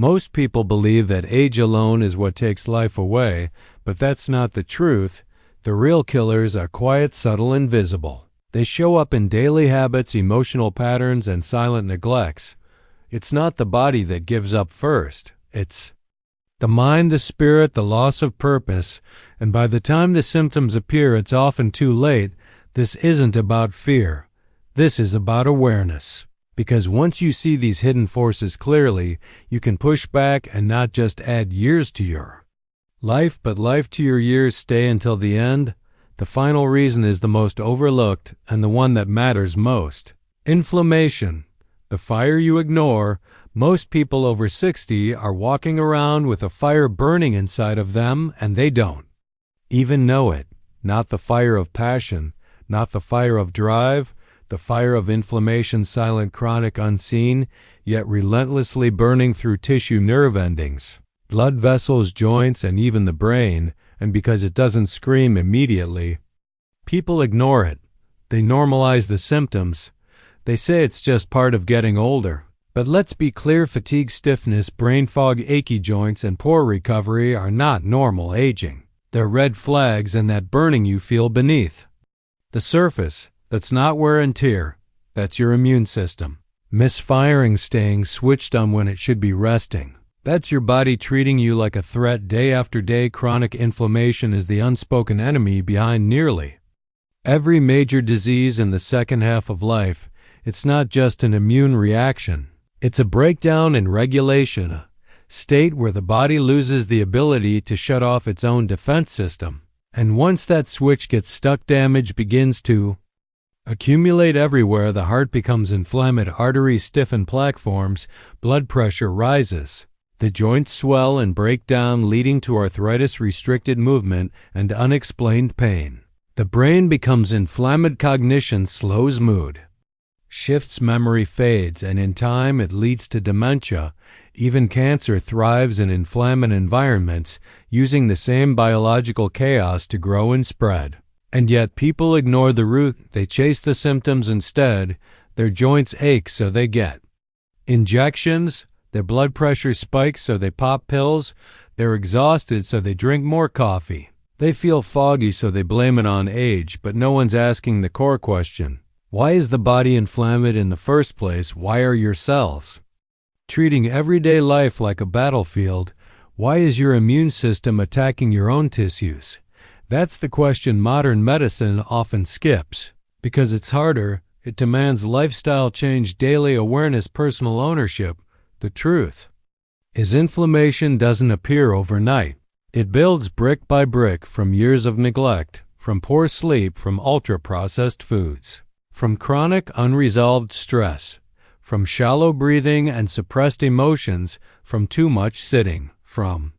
Most people believe that age alone is what takes life away, but that's not the truth. The real killers are quiet, subtle, and visible. They show up in daily habits, emotional patterns, and silent neglects. It's not the body that gives up first. It's the mind, the spirit, the loss of purpose, and by the time the symptoms appear, it's often too late. This isn't about fear. This is about awareness. Because once you see these hidden forces clearly, you can push back and not just add years to your life, but life to your years. Stay until the end. The final reason is the most overlooked and the one that matters most. Inflammation. The fire you ignore. Most people over 60 are walking around with a fire burning inside of them, and they don't even know it. Not the fire of passion, not the fire of drive, the fire of inflammation, silent, chronic, unseen, yet relentlessly burning through tissue, nerve endings, blood vessels, joints, and even the brain. And because it doesn't scream immediately, people ignore it. They normalize the symptoms. They say it's just part of getting older. But let's be clear, fatigue, stiffness, brain fog, achy joints, and poor recovery are not normal aging. They're red flags, and that burning you feel beneath the surface, that's not wear and tear. That's your immune system misfiring, staying switched on when it should be resting. That's your body treating you like a threat day after day. Chronic inflammation is the unspoken enemy behind nearly every major disease in the second half of life. It's not just an immune reaction. It's a breakdown in regulation, a state where the body loses the ability to shut off its own defense system. And once that switch gets stuck, damage begins to accumulate everywhere. The heart becomes inflamed, arteries stiffen, plaque forms, blood pressure rises. The joints swell and break down, leading to arthritis, restricted movement, and unexplained pain. The brain becomes inflamed, cognition slows, mood shifts, memory fades, and in time it leads to dementia. Even cancer thrives in inflamed environments, using the same biological chaos to grow and spread. And yet people ignore the root. They chase the symptoms instead. Their joints ache, so they get injections. Their blood pressure spikes, so they pop pills. They're exhausted, so they drink more coffee. They feel foggy, so they blame it on age. But no one's asking the core question. Why is the body inflamed in the first place? Why are your cells treating everyday life like a battlefield? Why is your immune system attacking your own tissues? That's the question modern medicine often skips. Because it's harder, it demands lifestyle change, daily awareness, personal ownership. The truth is inflammation doesn't appear overnight. It builds brick by brick from years of neglect, from poor sleep, from ultra-processed foods, from chronic unresolved stress, from shallow breathing and suppressed emotions, from too much sitting, from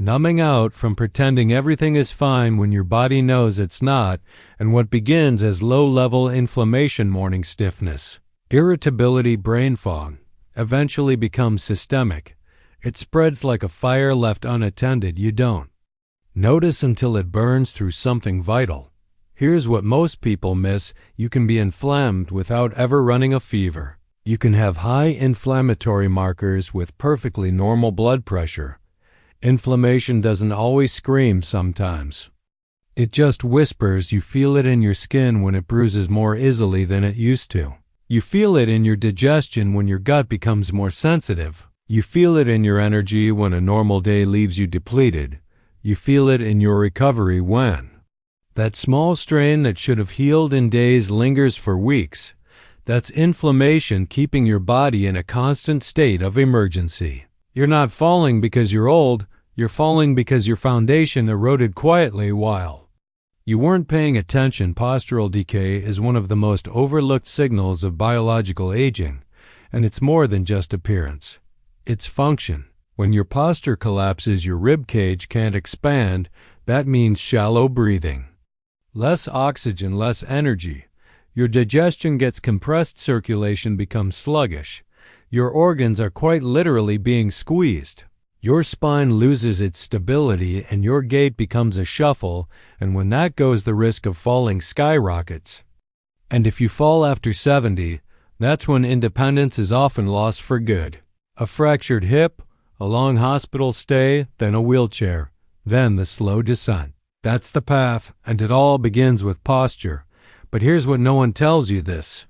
numbing out, from pretending everything is fine when your body knows it's not. And what begins as low-level inflammation, morning stiffness, irritability, brain fog, eventually becomes systemic. It spreads like a fire left unattended. You don't notice until it burns through something vital. Here's what most people miss. You can be inflamed without ever running a fever. You can have high inflammatory markers with perfectly normal blood pressure. Inflammation doesn't always scream. Sometimes it just whispers. You feel it in your skin when it bruises more easily than it used to. You feel it in your digestion when your gut becomes more sensitive. You feel it in your energy when a normal day leaves you depleted. You feel it in your recovery when that small strain that should have healed in days lingers for weeks. That's inflammation keeping your body in a constant state of emergency. You're not falling because you're old. You're falling because your foundation eroded quietly while you weren't paying attention. Postural decay is one of the most overlooked signals of biological aging, and it's more than just appearance. It's function. When your posture collapses, your rib cage can't expand. That means shallow breathing, less oxygen, less energy. Your digestion gets compressed, circulation becomes sluggish. Your organs are quite literally being squeezed. Your spine loses its stability and your gait becomes a shuffle, and when that goes, the risk of falling skyrockets. And if you fall after 70, that's when independence is often lost for good. A fractured hip, a long hospital stay, then a wheelchair, then the slow descent. That's the path, and it all begins with posture. But here's what no one tells you: this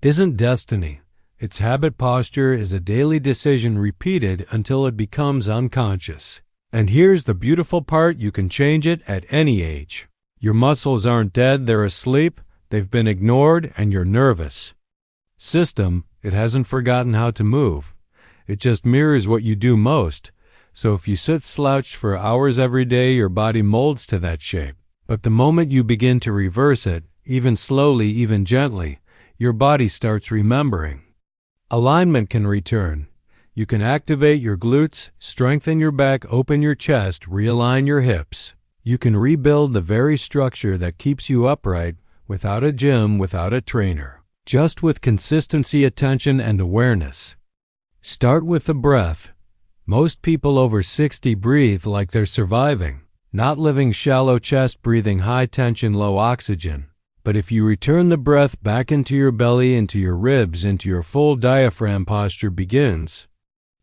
isn't destiny. Its habit. Posture is a daily decision repeated until it becomes unconscious. And here's the beautiful part: you can change it at any age. Your muscles aren't dead, they're asleep, they've been ignored, and your nervous system, it hasn't forgotten how to move. It just mirrors what you do most. So if you sit slouched for hours every day, your body molds to that shape. But the moment you begin to reverse it, even slowly, even gently, your body starts remembering. Alignment can return. You can activate your glutes, strengthen your back, open your chest, realign your hips. You can rebuild the very structure that keeps you upright without a gym, without a trainer, just with consistency, attention, and awareness. Start with the breath. Most people over 60 breathe like they're surviving, not living shallow chest breathing, high tension, low oxygen. But if you return the breath back into your belly, into your ribs, into your full diaphragm, posture begins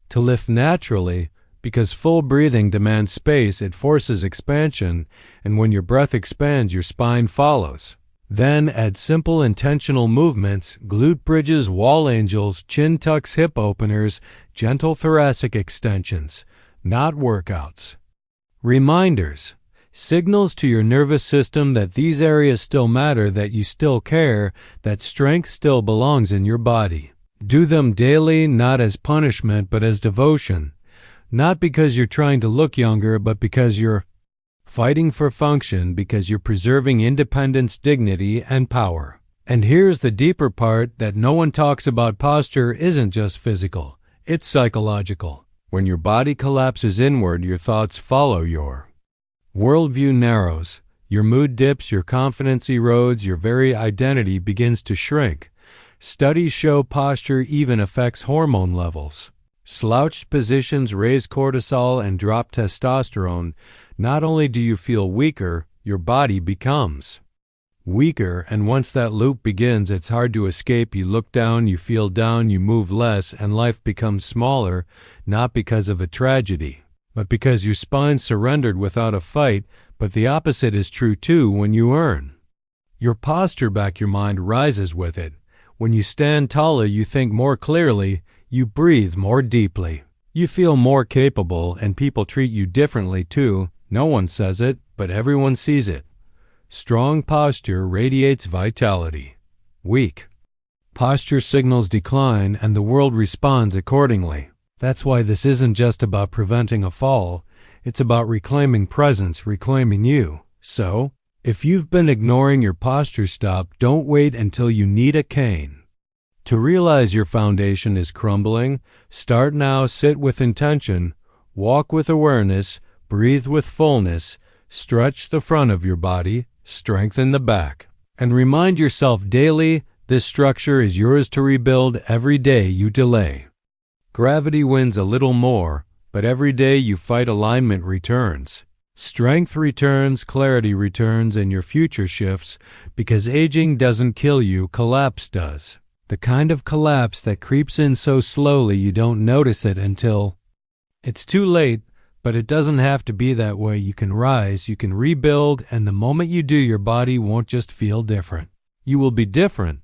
to lift naturally, because full breathing demands space, it forces expansion, and when your breath expands, your spine follows. Then add simple intentional movements: glute bridges, wall angels, chin tucks, hip openers, gentle thoracic extensions, not workouts. Reminders, signals to your nervous system that these areas still matter, that you still care, that strength still belongs in your body. Do them daily, not as punishment, but as devotion. Not because you're trying to look younger, but because you're fighting for function, because you're preserving independence, dignity, and power. And here's the deeper part that no one talks about: posture isn't just physical, it's psychological. When your body collapses inward, your thoughts follow. Your worldview narrows, your mood dips, your confidence erodes, your very identity begins to shrink. Studies show posture even affects hormone levels. Slouched positions raise cortisol and drop testosterone. Not only do you feel weaker, your body becomes weaker, and once that loop begins, it's hard to escape. You look down, you feel down, you move less, and life becomes smaller, not because of a tragedy, but because your spine surrendered without a fight. But the opposite is true too. When you earn your posture back, your mind rises with it. When you stand taller, you think more clearly, you breathe more deeply, you feel more capable, and people treat you differently too. No one says it, but everyone sees it. Strong posture radiates vitality. Weak posture signals decline, and the world responds accordingly. That's why this isn't just about preventing a fall, it's about reclaiming presence, reclaiming you. So, if you've been ignoring your posture, stop. Don't wait until you need a cane to realize your foundation is crumbling. Start now. Sit with intention, walk with awareness, breathe with fullness, stretch the front of your body, strengthen the back, and remind yourself daily this structure is yours to rebuild. Every day you delay, gravity wins a little more, but every day you fight, alignment returns. Strength returns, clarity returns, and your future shifts, because aging doesn't kill you, collapse does. The kind of collapse that creeps in so slowly you don't notice it until it's too late, but it doesn't have to be that way. You can rise, you can rebuild, and the moment you do, your body won't just feel different. You will be different.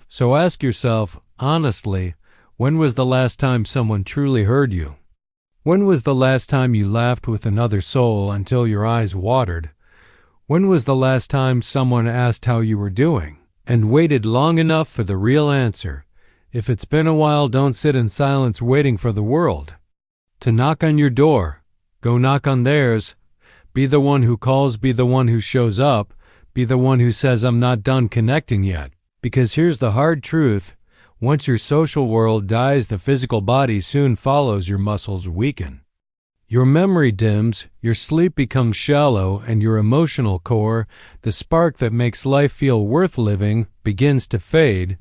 So ask yourself, honestly, when was the last time someone truly heard you? When was the last time you laughed with another soul until your eyes watered? When was the last time someone asked how you were doing and waited long enough for the real answer? If it's been a while, don't sit in silence waiting for the world to knock on your door. Go knock on theirs. Be the one who calls, be the one who shows up, be the one who says, I'm not done connecting yet. Because here's the hard truth. Once your social world dies, the physical body soon follows. Your muscles weaken, your memory dims, your sleep becomes shallow, and your emotional core, the spark that makes life feel worth living, begins to fade.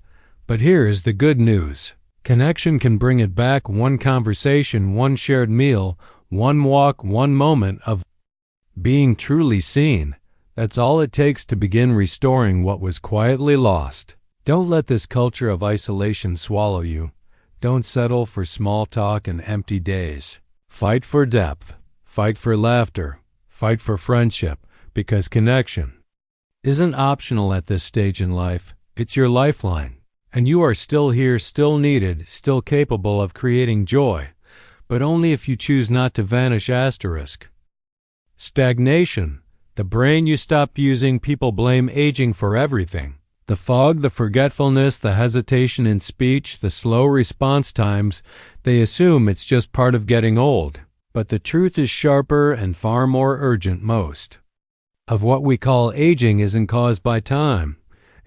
But here is the good news. Connection can bring it back. One conversation, one shared meal, one walk, one moment of being truly seen. That's all it takes to begin restoring what was quietly lost. Don't let this culture of isolation swallow you. Don't settle for small talk and empty days. Fight for depth. Fight for laughter. Fight for friendship, because connection isn't optional at this stage in life. It's your lifeline. And you are still here, still needed, still capable of creating joy, but only if you choose not to vanish. Stagnation. The brain you stop using. People blame aging for everything. The fog, the forgetfulness, the hesitation in speech, the slow response times. They assume it's just part of getting old. But the truth is sharper and far more urgent. Most of what we call aging isn't caused by time.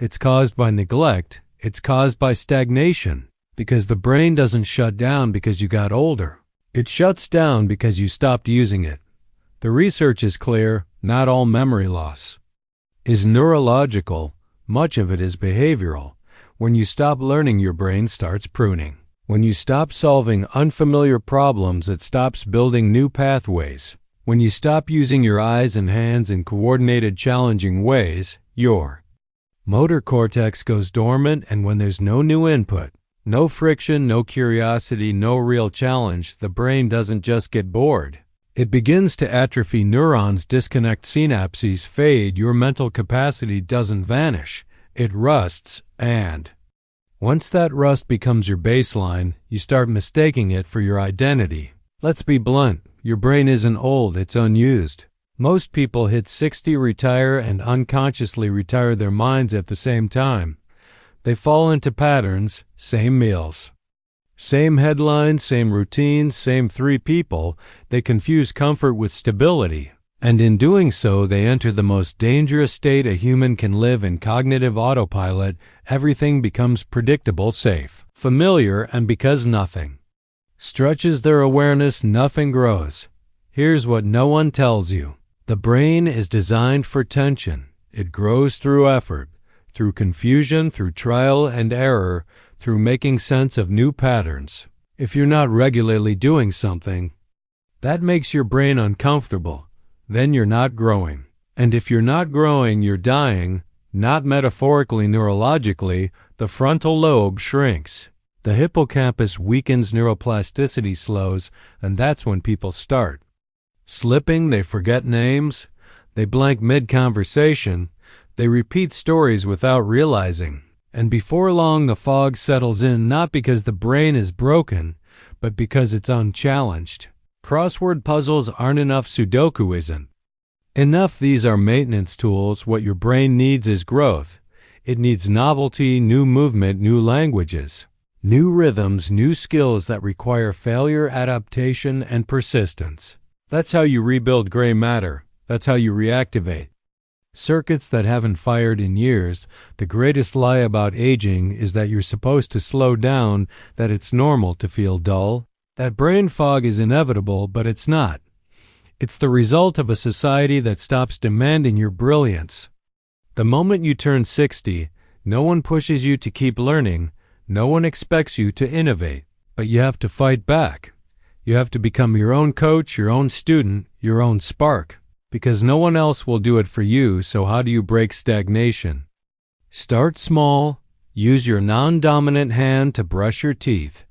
It's caused by neglect. It's caused by stagnation, because the brain doesn't shut down because you got older. It shuts down because you stopped using it. The research is clear. Not all memory loss is neurological. Much of it is behavioral. When you stop learning, your brain starts pruning. When you stop solving unfamiliar problems, it stops building new pathways. When you stop using your eyes and hands in coordinated, challenging ways, your motor cortex goes dormant, and when there's no new input, no friction, no curiosity, no real challenge, the brain doesn't just get bored. It begins to atrophy. Neurons disconnect, synapses fade. Your mental capacity doesn't vanish. It rusts, and once that rust becomes your baseline, you start mistaking it for your identity. Let's be blunt. Your brain isn't old, it's unused. Most people hit 60, retire, and unconsciously retire their minds at the same time. They fall into patterns, same meals, same headlines, same routines, same 3 people. They confuse comfort with stability. And in doing so, they enter the most dangerous state a human can live in: cognitive autopilot. Everything becomes predictable, safe, familiar, and because nothing stretches their awareness, nothing grows. Here's what no one tells you. The brain is designed for tension. It grows through effort, through confusion, through trial and error, through making sense of new patterns. If you're not regularly doing something that makes your brain uncomfortable, then you're not growing. And if you're not growing, you're dying, not metaphorically, neurologically. The frontal lobe shrinks. The hippocampus weakens, neuroplasticity slows, and that's when people start slipping. They forget names. They blank mid-conversation. They repeat stories without realizing. And before long, the fog settles in, not because the brain is broken, but because it's unchallenged. Crossword puzzles aren't enough. Sudoku isn't enough. These are maintenance tools. What your brain needs is growth. It needs novelty, new movement, new languages, new rhythms, new skills that require failure, adaptation, and persistence. That's how you rebuild gray matter. That's how you reactivate circuits that haven't fired in years. The greatest lie about aging is that you're supposed to slow down, that it's normal to feel dull, that brain fog is inevitable, but it's not. It's the result of a society that stops demanding your brilliance. The moment you turn 60, no one pushes you to keep learning. No one expects you to innovate, but you have to fight back. You have to become your own coach, your own student, your own spark, because no one else will do it for you. So how do you break stagnation? Start small. Use your non-dominant hand to brush your teeth.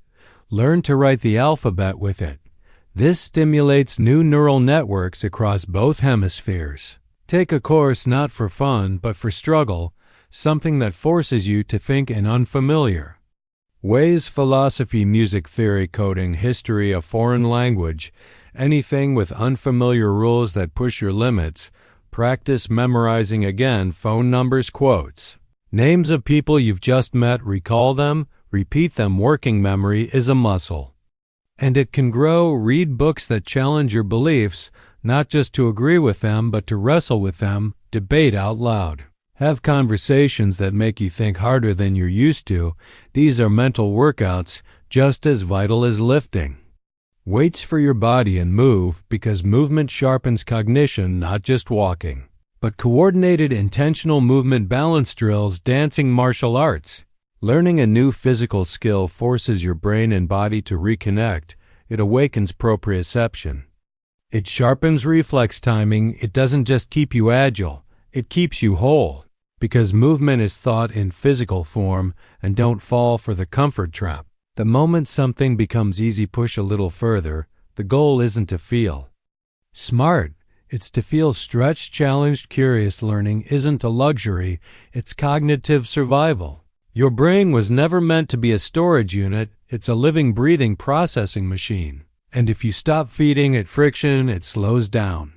Learn to write the alphabet with it. This stimulates new neural networks across both hemispheres. Take a course not for fun, but for struggle, something that forces you to think in unfamiliar ways. Philosophy, music theory, coding, history, a foreign language, anything with unfamiliar rules that push your limits. Practice memorizing again, phone numbers, quotes, names of people you've just met, recall them, repeat them. Working memory is a muscle, and it can grow. Read books that challenge your beliefs, not just to agree with them, but to wrestle with them. Debate out loud. Have conversations that make you think harder than you're used to. These are mental workouts, just as vital as lifting weights for your body. And move, because movement sharpens cognition, not just walking, but coordinated, intentional movement. Balance drills, dancing, martial arts. Learning a new physical skill forces your brain and body to reconnect. It awakens proprioception. It sharpens reflex timing. It doesn't just keep you agile, it keeps you whole. Because movement is thought in physical form, and don't fall for the comfort trap. The moment something becomes easy, push a little further. The goal isn't to feel smart. It's to feel stretched, challenged, curious. Learning isn't a luxury. It's cognitive survival. Your brain was never meant to be a storage unit. It's a living, breathing processing machine. And if you stop feeding it friction, it slows down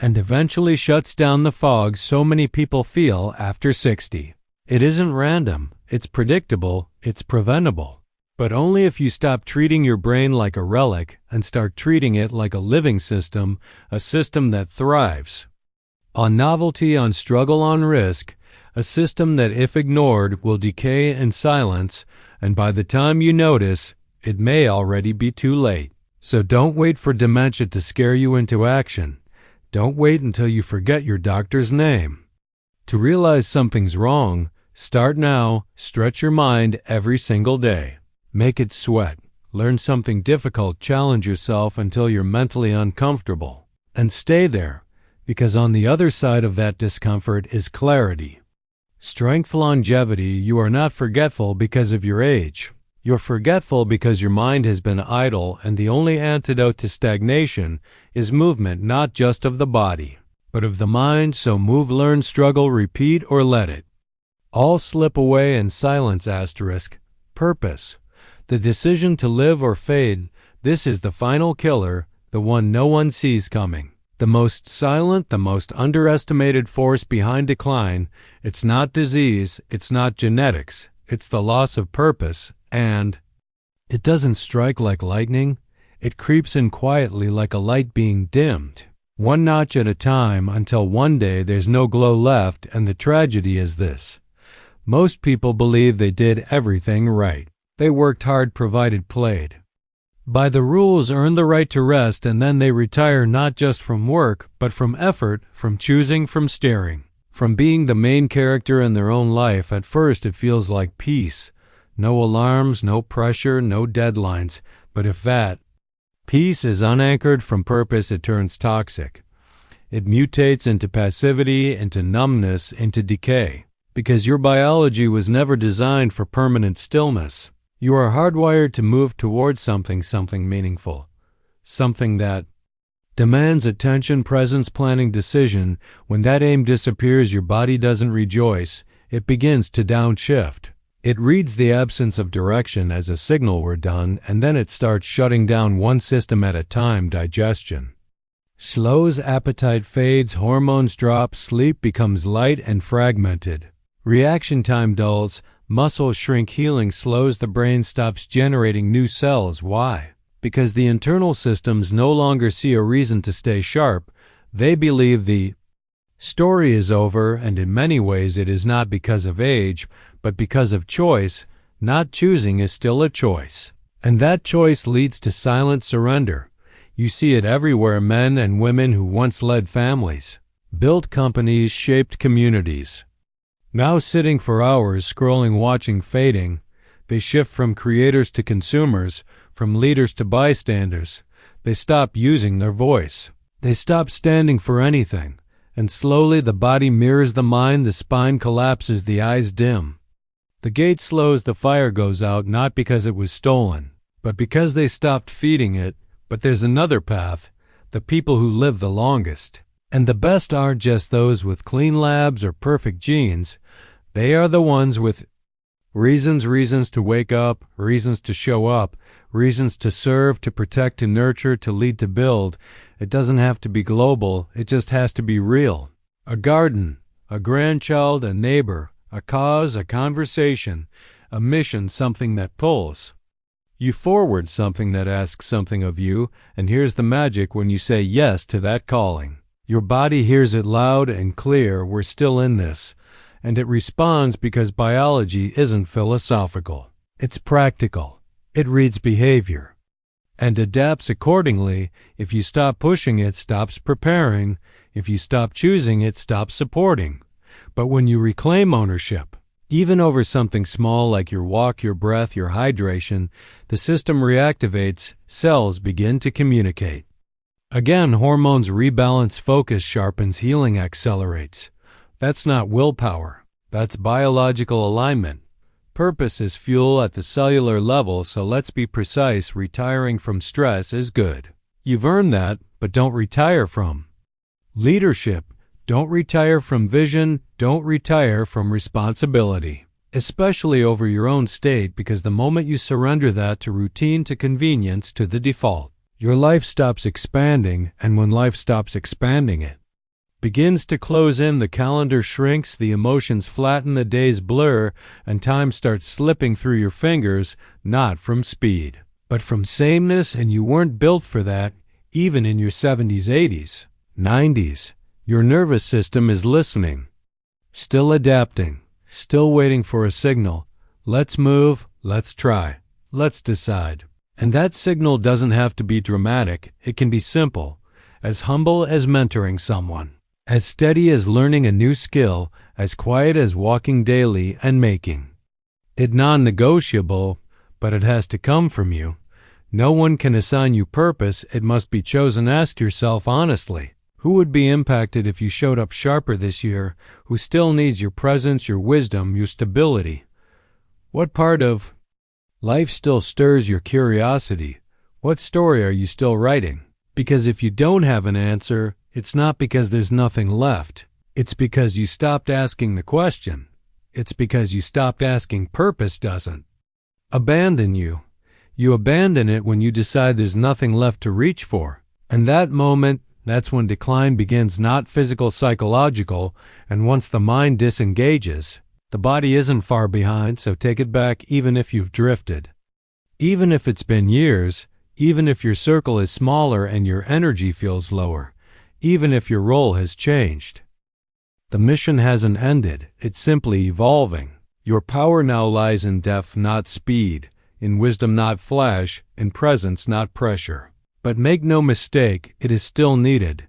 and eventually shuts down the fog so many people feel after 60. It isn't random. It's predictable. It's preventable. But only if you stop treating your brain like a relic and start treating it like a living system, a system that thrives on novelty, on struggle, on risk, a system that, if ignored, will decay in silence, and by the time you notice, it may already be too late. So don't wait for dementia to scare you into action. Don't wait until you forget your doctor's name. To realize something's wrong, start now. Stretch your mind every single day. Make it sweat. Learn something difficult. Challenge yourself until you're mentally uncomfortable. And stay there, because on the other side of that discomfort is clarity. Strength, longevity. You are not forgetful because of your age. You're forgetful because your mind has been idle, and the only antidote to stagnation is movement, not just of the body, but of the mind. So move, learn, struggle, repeat, or let it all slip away in silence. Asterisk. Purpose. The decision to live or fade. This is the final killer, the one no one sees coming. The most silent, the most underestimated force behind decline. It's not disease, it's not genetics, it's the loss of purpose, and it doesn't strike like lightning. It creeps in quietly like a light being dimmed, one notch at a time, until one day there's no glow left. And the tragedy is this: most people believe they did everything right. They worked hard, provided, played by the rules, earned the right to rest, and then they retire, not just from work, but from effort, from choosing, from staring, from being the main character in their own life. At first it feels like peace. No alarms, no pressure, no deadlines. But if that peace is unanchored from purpose, it turns toxic. It mutates into passivity, into numbness, into decay. Because your biology was never designed for permanent stillness. You are hardwired to move towards something meaningful, something that demands attention, presence, planning, decision. When that aim disappears, your body doesn't rejoice. It begins to downshift. It reads the absence of direction as a signal we're done, and then it starts shutting down one system at a time. Digestion slows, appetite fades, hormones drop, sleep becomes light and fragmented. Reaction time dulls, muscles shrink, healing slows, the brain stops generating new cells. Why? Because the internal systems no longer see a reason to stay sharp. They believe the story is over, and in many ways it is not because of age, but because of choice. Not choosing is still a choice. And that choice leads to silent surrender. You see it everywhere. Men and women who once led families, built companies, shaped communities, now sitting for hours scrolling, watching, fading. They shift from creators to consumers, from leaders to bystanders. They stop using their voice. They stop standing for anything. And slowly the body mirrors the mind, the spine collapses, the eyes dim. The gate slows, the fire goes out, not because it was stolen, but because they stopped feeding it. But there's another path, the people who live the longest. And the best aren't just those with clean labs or perfect genes. They are the ones with reasons to wake up, reasons to show up, reasons to serve, to protect, to nurture, to lead, to build. It doesn't have to be global, it just has to be real. A garden, a grandchild, a neighbor, a cause, a conversation, a mission, something that pulls you forward, something that asks something of you. And here's the magic: when you say yes to that calling, your body hears it loud and clear. We're still in this. And it responds because biology isn't philosophical. It's practical. It reads behavior and adapts accordingly. If you stop pushing, it stops preparing. If you stop choosing, it stops supporting. But when you reclaim ownership, even over something small like your walk, your breath, your hydration, the system reactivates, cells begin to communicate. Again, hormones rebalance, focus sharpens, healing accelerates. That's not willpower. That's biological alignment. Purpose is fuel at the cellular level, so let's be precise. Retiring from stress is good. You've earned that, but don't retire from. Leadership. Don't retire from vision. Don't retire from responsibility, especially over your own state, because the moment you surrender that to routine, to convenience, to the default, your life stops expanding, and when life stops expanding, it begins to close in. The calendar shrinks, the emotions flatten, the days blur, and time starts slipping through your fingers, not from speed, but from sameness, and you weren't built for that, even in your 70s, 80s, 90s. Your nervous system is listening, still adapting, still waiting for a signal. Let's move, let's try, let's decide. And that signal doesn't have to be dramatic. It can be simple, as humble as mentoring someone, as steady as learning a new skill, as quiet as walking daily and making it non-negotiable, but it has to come from you. No one can assign you purpose. It must be chosen. Ask yourself honestly, who would be impacted if you showed up sharper this year? Who still needs your presence, your wisdom, your stability? What part of life still stirs your curiosity? What story are you still writing? Because if you don't have an answer, it's not because there's nothing left. It's because you stopped asking the question. It's because you stopped asking. Purpose doesn't abandon you. You abandon it when you decide there's nothing left to reach for. And that moment, that's when decline begins, not physical, psychological. And once the mind disengages, the body isn't far behind, so take it back. Even if you've drifted, even if it's been years, even if your circle is smaller and your energy feels lower, even if your role has changed, the mission hasn't ended. It's simply evolving. Your power now lies in depth, not speed, in wisdom, not flash, in presence, not pressure. But make no mistake, it is still needed.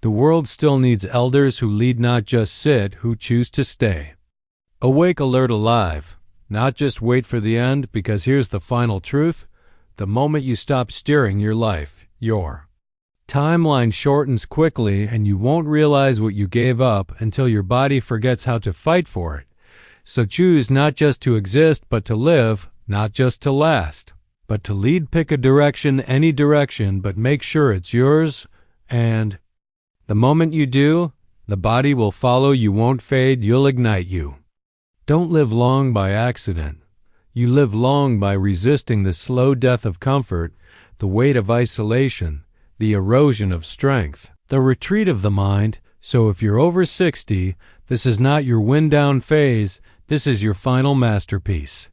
The world still needs elders who lead, not just sit, who choose to stay. Awake, alert, alive. Not just wait for the end, because here's the final truth. The moment you stop steering your life, your timeline shortens quickly, and you won't realize what you gave up until your body forgets how to fight for it. So choose not just to exist, but to live, not just to last, but to lead. Pick a direction, any direction, but make sure it's yours. And the moment you do, the body will follow. You won't fade, you'll ignite. You don't live long by accident. You live long by resisting the slow death of comfort, the weight of isolation, the erosion of strength, the retreat of the mind. So if you're over 60, this is not your wind down phase. This is your final masterpiece.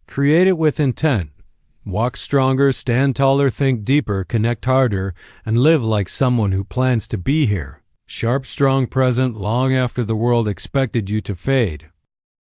Create it with intent. Walk stronger, stand taller, think deeper, connect harder, and live like someone who plans to be here. Sharp, strong, present, long after the world expected you to fade.